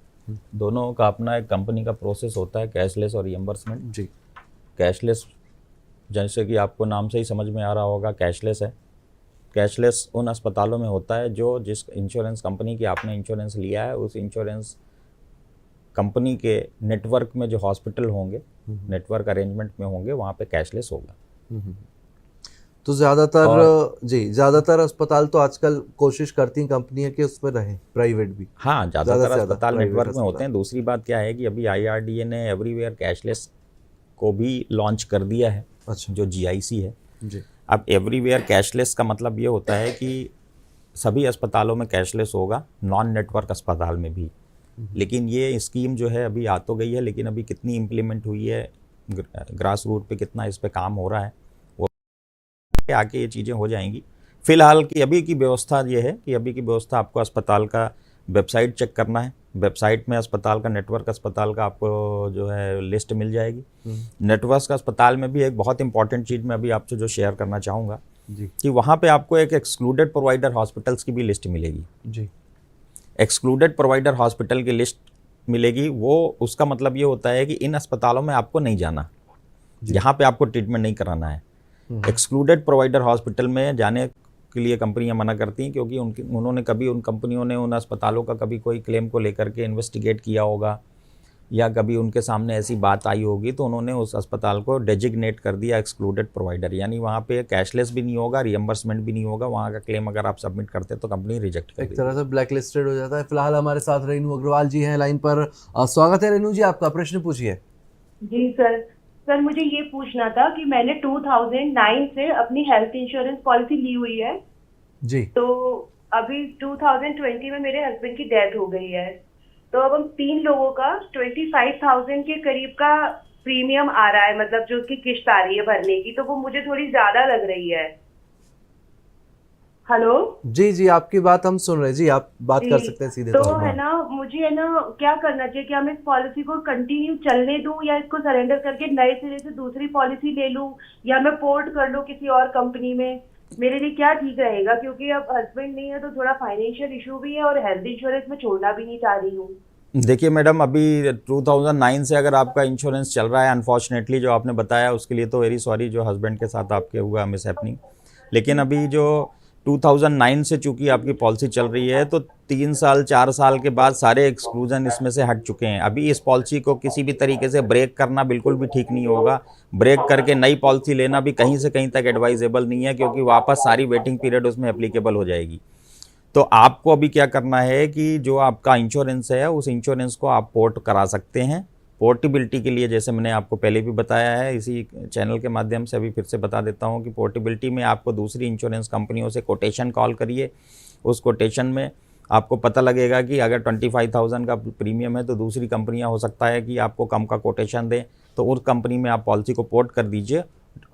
दोनों का अपना एक कंपनी का प्रोसेस होता है, कैशलेस और रीएम्बर्समेंट। जी। कैशलेस जैसे कि आपको नाम से ही समझ में आ रहा होगा, कैशलेस है। कैशलेस उन अस्पतालों में होता है जो जिस इंश्योरेंस कंपनी की आपने इंश्योरेंस लिया है, उस इंश्योरेंस कंपनी के नेटवर्क में जो हॉस्पिटल होंगे, नेटवर्क अरेंजमेंट में होंगे, वहाँ पे कैशलेस होगा। तो ज़्यादातर अस्पताल तो आजकल कोशिश करती हैं कंपनियां कि उस पर रहें, प्राइवेट भी। हाँ, ज़्यादा ज़्यादातर से ज़्यादा अस्पताल प्राइवेट नेटवर्क में होते अस्पताल। हैं। दूसरी बात क्या है कि अभी IRDA ने एवरीवेयर कैशलेस को भी लॉन्च कर दिया है, अच्छा। जो GIC है। जी। अब एवरीवेयर कैशलेस का मतलब ये होता है कि सभी अस्पतालों में कैशलेस होगा, नॉन नेटवर्क अस्पताल में भी। लेकिन ये स्कीम जो है अभी आ तो गई है, लेकिन अभी कितनी इम्प्लीमेंट हुई है, ग्रास रूट पे कितना इस पे काम हो रहा है, वो आके ये चीज़ें हो जाएंगी। फिलहाल की अभी की व्यवस्था ये है कि अभी की व्यवस्था आपको अस्पताल का वेबसाइट चेक करना है। वेबसाइट में अस्पताल का, नेटवर्क अस्पताल का आपको जो है लिस्ट मिल जाएगी। नेटवर्क अस्पताल में भी एक बहुत इंपॉर्टेंट चीज़ मैं अभी आपसे जो शेयर करना चाहूँगा जी। कि वहाँ पे आपको एक एक्सक्लूडेड प्रोवाइडर हॉस्पिटल्स की भी लिस्ट मिलेगी। जी। एक्सक्लूडेड प्रोवाइडर हॉस्पिटल की लिस्ट मिलेगी। वो उसका मतलब ये होता है कि इन अस्पतालों में आपको नहीं जाना, यहाँ पे आपको ट्रीटमेंट नहीं कराना है। एक्सक्लूडेड प्रोवाइडर हॉस्पिटल में जाने के लिए कंपनियां मना करती हैं, क्योंकि उन कंपनियों ने उन अस्पतालों का कभी कोई क्लेम को लेकर के इन्वेस्टिगेट किया होगा या कभी उनके सामने ऐसी बात आई होगी, तो उन्होंने उस अस्पताल को डेजिग्नेट कर दिया एक्सक्लूडेड प्रोवाइडर। यानी वहाँ पे कैशलेस भी नहीं होगा, रिएम्बर्समेंट भी नहीं होगा। वहाँ का क्लेम अगर आप सबमिट करते हैं तो कंपनी रिजेक्ट कर एक देगी। तरह से ब्लैक लिस्टेड हो जाता है। फिलहाल हमारे साथ रेनू अग्रवाल जी हैं लाइन पर। स्वागत है रेनू जी, आपका प्रश्न पूछिए। जी सर, मुझे ये पूछना था कि मैंने 2009 से अपनी हेल्थ इंश्योरेंस पॉलिसी ली हुई है जी। तो अभी 2020 में मेरे हस्बैंड की डेथ हो गई है, तो अब हम 3 लोगों का 25,000 के करीब का प्रीमियम आ रहा है, मतलब जो उसकी किश्त आ रही है भरने की, तो वो मुझे थोड़ी ज्यादा लग रही है। हेलो जी जी, आपकी बात हम सुन रहे हैं जी, आप बात कर सकते हैं सीधे तो तौर पर। है ना, मुझे है ना क्या करना चाहिए? क्या मैं इस पॉलिसी को कंटिन्यू चलने दूं या इसको सरेंडर करके नए सिरे से दूसरी पॉलिसी ले लूं या मैं पोर्ट कर लूं किसी और कंपनी में? मेरे लिए क्या ठीक रहेगा? क्योंकि अब हस्बैंड नहीं है तो थोड़ा फाइनेंशियल इशू भी है और हेल्थ इंश्योरेंस में छोड़ना भी नहीं चाह रही हूँ। देखिए मैडम, अभी 2009 से अगर आपका इंश्योरेंस चल रहा है, अनफॉर्चुनेटली जो आपने बताया उसके लिए तो वेरी सॉरी, जो हस्बैंड के साथ आपके हुआ मिस हैपनिंग। लेकिन अभी जो 2009 से चूंकि आपकी पॉलिसी चल रही है, तो 3 साल 4 साल के बाद सारे एक्सक्लूजन इसमें से हट चुके हैं। अभी इस पॉलिसी को किसी भी तरीके से ब्रेक करना बिल्कुल भी ठीक नहीं होगा। ब्रेक करके नई पॉलिसी लेना भी कहीं से कहीं तक एडवाइजेबल नहीं है, क्योंकि वापस सारी वेटिंग पीरियड उसमें एप्लीकेबल हो जाएगी। तो आपको अभी क्या करना है कि जो आपका इंश्योरेंस है उस इंश्योरेंस को आप पोर्ट करा सकते हैं। पोर्टेबिलिटी के लिए जैसे मैंने आपको पहले भी बताया है, इसी चैनल के माध्यम से अभी फिर से बता देता हूं कि पोर्टेबिलिटी में आपको दूसरी इंश्योरेंस कंपनियों से कोटेशन कॉल करिए। उस कोटेशन में आपको पता लगेगा कि अगर 25,000 का प्रीमियम है तो दूसरी कंपनियां हो सकता है कि आपको कम का कोटेशन दें, तो उस कंपनी में आप पॉलिसी को पोर्ट कर दीजिए।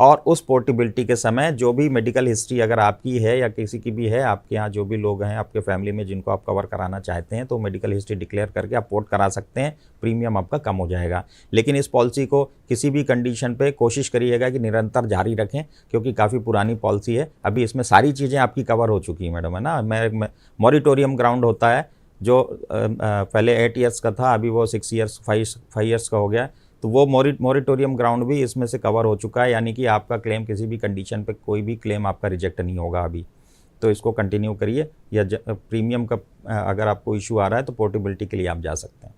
और उस पोर्टेबिलिटी के समय जो भी मेडिकल हिस्ट्री अगर आपकी है या किसी की भी है, आपके यहाँ जो भी लोग हैं आपके फैमिली में जिनको आप कवर कराना चाहते हैं, तो मेडिकल हिस्ट्री डिक्लेयर करके आप पोर्ट करा सकते हैं। प्रीमियम आपका कम हो जाएगा। लेकिन इस पॉलिसी को किसी भी कंडीशन पे कोशिश करिएगा कि निरंतर जारी रखें, क्योंकि काफ़ी पुरानी पॉलिसी है। अभी इसमें सारी चीज़ें आपकी कवर हो चुकी हैं मैडम, है ना। मॉरिटोरियम ग्राउंड होता है जो पहले 8 ईयर्स का था, अभी वो 6 ईयर्स 5 ईयर्स का हो गया। तो वो मॉरिटोरियम ग्राउंड भी इसमें से कवर हो चुका है, यानी कि आपका क्लेम किसी भी कंडीशन पे कोई भी क्लेम आपका रिजेक्ट नहीं होगा अभी। तो इसको कंटिन्यू करिए, या प्रीमियम का अगर आपको इशू आ रहा है तो पोर्टेबिलिटी के लिए आप जा सकते हैं।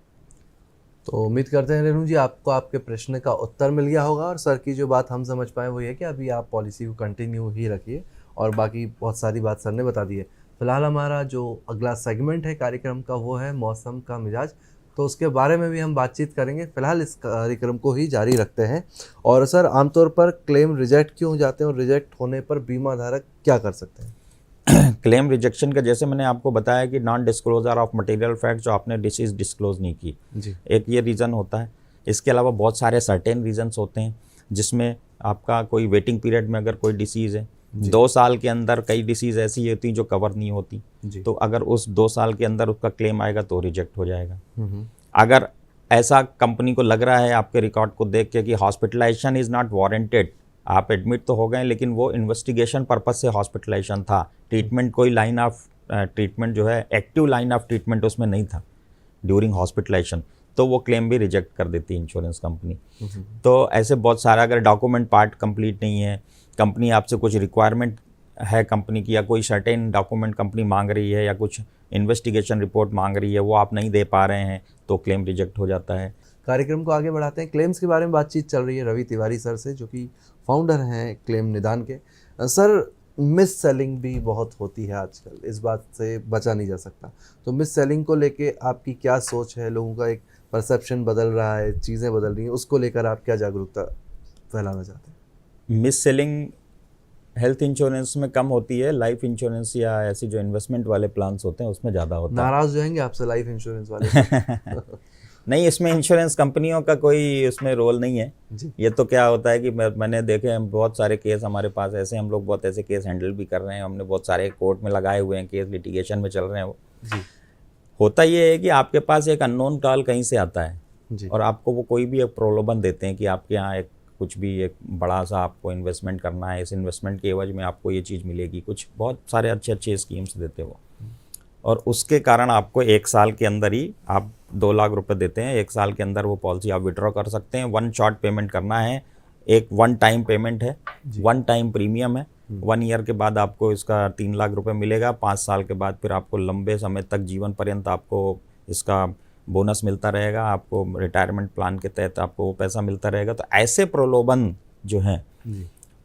तो उम्मीद करते हैं रेनू जी आपको आपके प्रश्न का उत्तर मिल गया होगा, और सर की जो बात हम समझ पाए वो ये कि अभी आप पॉलिसी को कंटिन्यू ही रखिए, और बाकी बहुत सारी बात सर ने बता दी है। फिलहाल हमारा जो अगला सेगमेंट है कार्यक्रम का वो है मौसम का मिजाज, तो उसके बारे में भी हम बातचीत करेंगे। फिलहाल इस कार्यक्रम को ही जारी रखते हैं। और सर, आमतौर पर क्लेम रिजेक्ट क्यों हो जाते हैं और रिजेक्ट होने पर बीमा धारक क्या कर सकते हैं? क्लेम रिजेक्शन का जैसे मैंने आपको बताया कि non disclosure of material fact, जो आपने डिसीज डिस्क्लोज नहीं की, जी। एक ये रीज़न होता है। इसके अलावा बहुत सारे सर्टेन रीजंस होते हैं जिसमें आपका कोई वेटिंग पीरियड में अगर कोई डिसीज़ है, 2 साल के अंदर कई डिसीज़ ऐसी होती हैं जो कवर नहीं होती, तो अगर उस 2 साल के अंदर उसका क्लेम आएगा तो रिजेक्ट हो जाएगा। अगर ऐसा कंपनी को लग रहा है आपके रिकॉर्ड को देख के कि हॉस्पिटलाइजेशन इज़ नॉट वारंटेड, आप एडमिट तो हो गए लेकिन वो इन्वेस्टिगेशन पर्पस से हॉस्पिटलाइजेशन था, ट्रीटमेंट कोई लाइन ऑफ ट्रीटमेंट जो है एक्टिव लाइन ऑफ ट्रीटमेंट उसमें नहीं था ड्यूरिंग हॉस्पिटलाइजेशन, तो वो क्लेम भी रिजेक्ट कर देती है इंश्योरेंस कंपनी। तो ऐसे बहुत सारा, अगर डॉक्यूमेंट पार्ट कंप्लीट नहीं है, कंपनी आपसे कुछ रिक्वायरमेंट है कंपनी की, या कोई सर्टेन डॉक्यूमेंट कंपनी मांग रही है या कुछ इन्वेस्टिगेशन रिपोर्ट मांग रही है, वो आप नहीं दे पा रहे हैं तो क्लेम रिजेक्ट हो जाता है। कार्यक्रम को आगे बढ़ाते हैं। क्लेम्स के बारे में बातचीत चल रही है रवि तिवारी सर से, जो कि फाउंडर हैं क्लेम निदान के। सर, मिस सेलिंग भी बहुत होती है आजकल, इस बात से बचा नहीं जा सकता। तो मिस सेलिंग को लेके आपकी क्या सोच है? लोगों का एक परसेप्शन बदल रहा है, चीज़ें बदल रही हैं, उसको लेकर आप क्या जागरूकता फैलाना चाहते हैं? मिस सेलिंग हेल्थ इंश्योरेंस में कम होती है, लाइफ इंश्योरेंस या ऐसी जो इन्वेस्टमेंट वाले प्लान्स होते हैं उसमें ज़्यादा होता है। नाराज़ हो जाएंगे आपसे लाइफ इंश्योरेंस वाले? नहीं, इसमें इंश्योरेंस कंपनियों का कोई उसमें रोल नहीं है जी। ये तो क्या होता है कि मैंने देखे हैं बहुत सारे केस हमारे पास ऐसे, हम लोग बहुत ऐसे केस हैंडल भी कर रहे हैं, हमने बहुत सारे कोर्ट में लगाए हुए हैं केस, लिटिगेशन में चल रहे हैं वो। जी। होता ये है कि आपके पास एक अननोन कॉल कहीं से आता है जी। और आपको वो कोई भी एक प्रलोभन देते हैं कि आपके यहाँ एक कुछ भी एक बड़ा सा आपको इन्वेस्टमेंट करना है, इस इन्वेस्टमेंट के एवज में आपको ये चीज़ मिलेगी, कुछ बहुत सारे अच्छे अच्छे स्कीम्स देते हैं वो, और उसके कारण आपको 1 साल के अंदर ही आप 2 लाख रुपए देते हैं, 1 साल के अंदर वो पॉलिसी आप विड्रॉ कर सकते हैं। 1 शॉट पेमेंट करना है, एक 1 टाइम पेमेंट है, 1 टाइम प्रीमियम है। 1 ईयर के बाद आपको इसका 3 लाख रुपए मिलेगा, 5 साल के बाद फिर आपको लंबे समय तक जीवन पर्यंत आपको इसका बोनस मिलता रहेगा, आपको रिटायरमेंट प्लान के तहत आपको वो पैसा मिलता रहेगा। तो ऐसे प्रलोभन जो हैं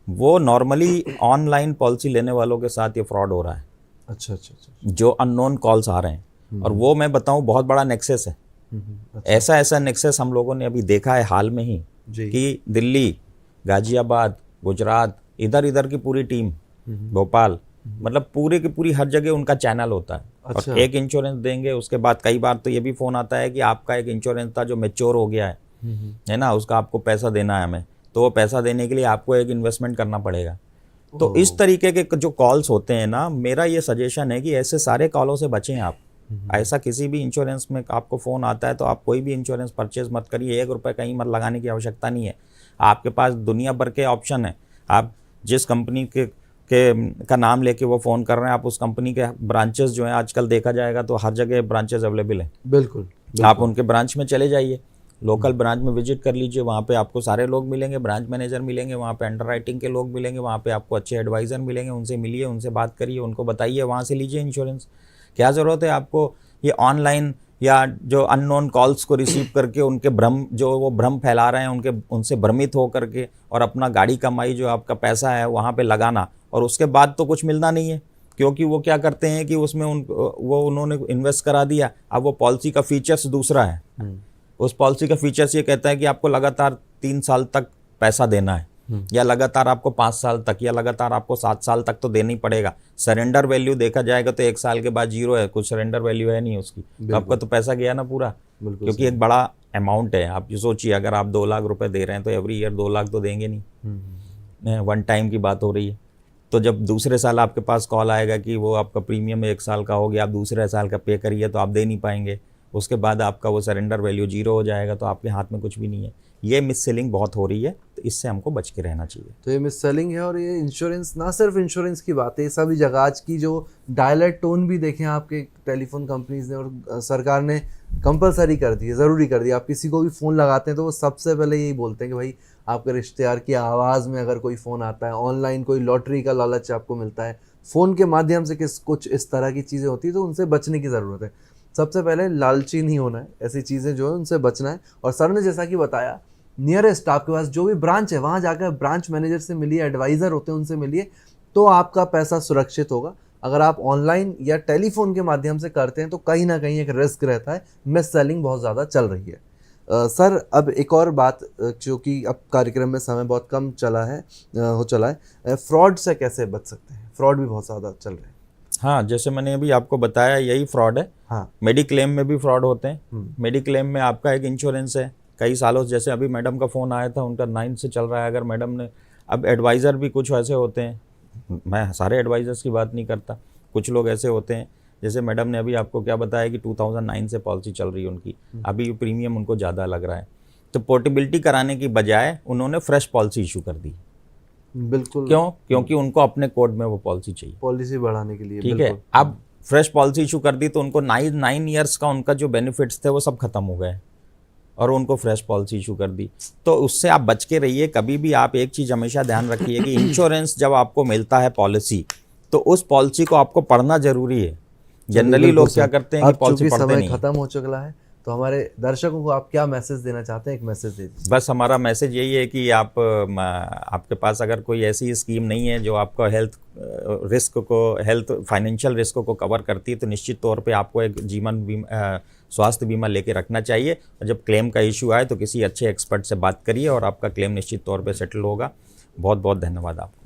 वो नॉर्मली ऑनलाइन पॉलिसी लेने वालों के साथ ये फ्रॉड हो रहा है। अच्छा अच्छा अच्छा। जो अननोन कॉल्स आ रहे हैं, और वो मैं बताऊं बहुत बड़ा नेक्सस है। अच्छा। ऐसा नेक्सस हम लोगों ने अभी देखा है हाल में ही कि दिल्ली, गाजियाबाद, गुजरात, इधर की पूरी टीम, भोपाल, मतलब पूरी की पूरी हर जगह उनका चैनल होता है। अच्छा। और एक इंश्योरेंस देंगे, उसके बाद कई बार तो ये भी फ़ोन आता है कि आपका एक इंश्योरेंस था जो मैच्योर हो गया है ना, उसका आपको पैसा देना है हमें, तो वो पैसा देने के लिए आपको एक इन्वेस्टमेंट करना पड़ेगा। तो इस तरीके के जो कॉल्स होते हैं ना, मेरा ये सजेशन है कि ऐसे सारे कॉलों से बचें आप। ऐसा किसी भी इंश्योरेंस में आपको फ़ोन आता है तो आप कोई भी इंश्योरेंस परचेज मत करिए, 1 रुपये कहीं मत लगाने की आवश्यकता नहीं है। आपके पास दुनिया भर के ऑप्शन है, आप जिस कंपनी का नाम लेके वो फ़ोन कर रहे हैं, आप उस कंपनी के ब्रांचेस जो हैं आजकल देखा जाएगा तो हर जगह ब्रांचेस अवेलेबल हैं। बिल्कुल। आप उनके ब्रांच में चले जाइए, लोकल ब्रांच में विजिट कर लीजिए, वहाँ पे आपको सारे लोग मिलेंगे, ब्रांच मैनेजर मिलेंगे, वहाँ पे अंडरराइटिंग के लोग मिलेंगे, वहाँ पे आपको अच्छे एडवाइज़र मिलेंगे, उनसे मिलिए, उनसे बात करिए, उनको बताइए, वहाँ से लीजिए इंश्योरेंस। क्या ज़रूरत है आपको ये ऑनलाइन या जो अननोन कॉल्स को रिसीव करके उनके भ्रम फैला रहे हैं उनसे भ्रमित हो करके और अपना गाड़ी कमाई जो आपका पैसा है वहाँ पे लगाना, और उसके बाद तो कुछ मिलना नहीं है, क्योंकि वो क्या करते हैं कि उसमें उन्होंने इन्वेस्ट करा दिया। अब वो पॉलिसी का फीचर्स दूसरा है, उस पॉलिसी का फीचर्स ये कहता है कि आपको लगातार 3 साल तक पैसा देना है, या लगातार आपको 5 साल तक, या लगातार आपको 7 साल तक तो देना ही पड़ेगा। सरेंडर वैल्यू देखा जाएगा तो 1 साल के बाद 0 है, कुछ सरेंडर वैल्यू है नहीं उसकी, तो आपका तो पैसा गया ना पूरा, क्योंकि एक बड़ा अमाउंट है। आप ये सोचिए, अगर आप 2 लाख रुपए दे रहे हैं तो एवरी ईयर 2 लाख तो देंगे नहीं, 1 टाइम की बात हो रही है। तो जब दूसरे साल आपके पास कॉल आएगा कि वो आपका प्रीमियम 1 साल का हो गया, आप दूसरे साल का पे करिए, तो आप दे नहीं पाएंगे, उसके बाद आपका वो सरेंडर वैल्यू 0 हो जाएगा, तो आपके हाथ में कुछ भी नहीं है। ये मिस सेलिंग बहुत हो रही है, तो इससे हमको बच के रहना चाहिए। तो ये मिस सेलिंग है, और ये इंश्योरेंस, ना सिर्फ इंश्योरेंस की बात है, सभी जगह आज की जो डायलर टोन भी देखें आपके टेलीफोन कंपनीज ने और सरकार ने कंपलसरी कर दी है, ज़रूरी कर दिया। आप किसी को भी फ़ोन लगाते हैं तो वो सबसे पहले यही बोलते हैं कि भाई आपके रिश्तेदार की आवाज़ में अगर कोई फ़ोन आता है, ऑनलाइन कोई लॉटरी का लालच आपको मिलता है, फ़ोन के माध्यम से कुछ इस तरह की चीज़ें होती है, तो उनसे बचने की ज़रूरत है। सबसे पहले लालची नहीं होना है, ऐसी चीज़ें जो है उनसे बचना है। और सर ने जैसा कि बताया, नियरेस्ट आपके पास जो भी ब्रांच है वहाँ जाकर ब्रांच मैनेजर से मिलिए, एडवाइज़र होते हैं उनसे मिलिए, तो आपका पैसा सुरक्षित होगा। अगर आप ऑनलाइन या टेलीफोन के माध्यम से करते हैं तो कहीं ना कहीं एक रिस्क रहता है, मिस सेलिंग बहुत ज़्यादा चल रही है। सर, अब एक और बात, जो कि अब कार्यक्रम में समय बहुत कम चला है, फ्रॉड से कैसे बच सकते हैं? फ्रॉड भी बहुत ज़्यादा चल रहे हैं। हाँ, जैसे मैंने अभी आपको बताया यही फ्रॉड है। हाँ। मेडिक्लेम में भी फ्रॉड होते हैं। मेडिक्लेम में आपका एक इंश्योरेंस है कई सालों से, जैसे अभी मैडम का फ़ोन आया था, उनका 9 से चल रहा है। अगर मैडम ने, अब एडवाइज़र भी कुछ ऐसे होते हैं, मैं सारे एडवाइज़र्स की बात नहीं करता, कुछ लोग ऐसे होते हैं, जैसे मैडम ने अभी आपको क्या बताया कि 2009 से पॉलिसी चल रही है उनकी, अभी प्रीमियम उनको ज़्यादा लग रहा है, तो पोर्टेबिलिटी कराने की बजाय उन्होंने फ्रेश पॉलिसी इशू कर दी। बिल्कुल। क्यों? क्योंकि उनको अपने कोड में वो पॉलिसी चाहिए, पॉलिसी बढ़ाने के लिए। ठीक है। अब फ्रेश पॉलिसी इशू कर दी तो उनको 9 ईयर्स का उनका जो बेनिफिट्स थे वो सब खत्म हो गए, और उनको फ्रेश पॉलिसी इशू कर दी। तो उससे आप बच के रहिए। कभी भी आप एक चीज़ हमेशा ध्यान रखिए कि इंश्योरेंस जब आपको मिलता है पॉलिसी, तो उस पॉलिसी को आपको पढ़ना जरूरी है। जनरली लोग क्या करते हैं कि पॉलिसी पढ़ते समय नहीं। खत्म हो चुका है, तो हमारे दर्शकों को आप क्या मैसेज देना चाहते हैं? एक मैसेज दे दीजिए। बस हमारा मैसेज यही है कि आपके पास अगर कोई ऐसी स्कीम नहीं है जो आपको हेल्थ फाइनेंशियल रिस्क को कवर करती है, तो निश्चित तौर पे आपको एक जीवन बीमा, स्वास्थ्य बीमा लेके रखना चाहिए। और जब क्लेम का इशू आए तो किसी अच्छे एक्सपर्ट से बात करिए और आपका क्लेम निश्चित तौर पे सेटल होगा। बहुत बहुत धन्यवाद आपको।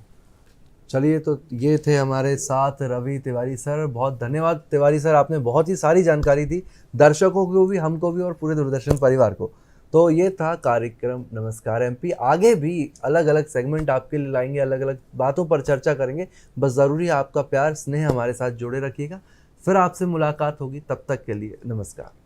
चलिए, तो ये थे हमारे साथ रवि तिवारी सर। बहुत धन्यवाद तिवारी सर, आपने बहुत ही सारी जानकारी दी दर्शकों को भी, हमको भी और पूरे दूरदर्शन परिवार को। तो ये था कार्यक्रम नमस्कार एमपी। आगे भी अलग अलग सेगमेंट आपके लिए लाएंगे, अलग अलग बातों पर चर्चा करेंगे। बस ज़रूरी है आपका प्यार स्नेह हमारे साथ जोड़े रखिएगा। फिर आपसे मुलाकात होगी, तब तक के लिए नमस्कार।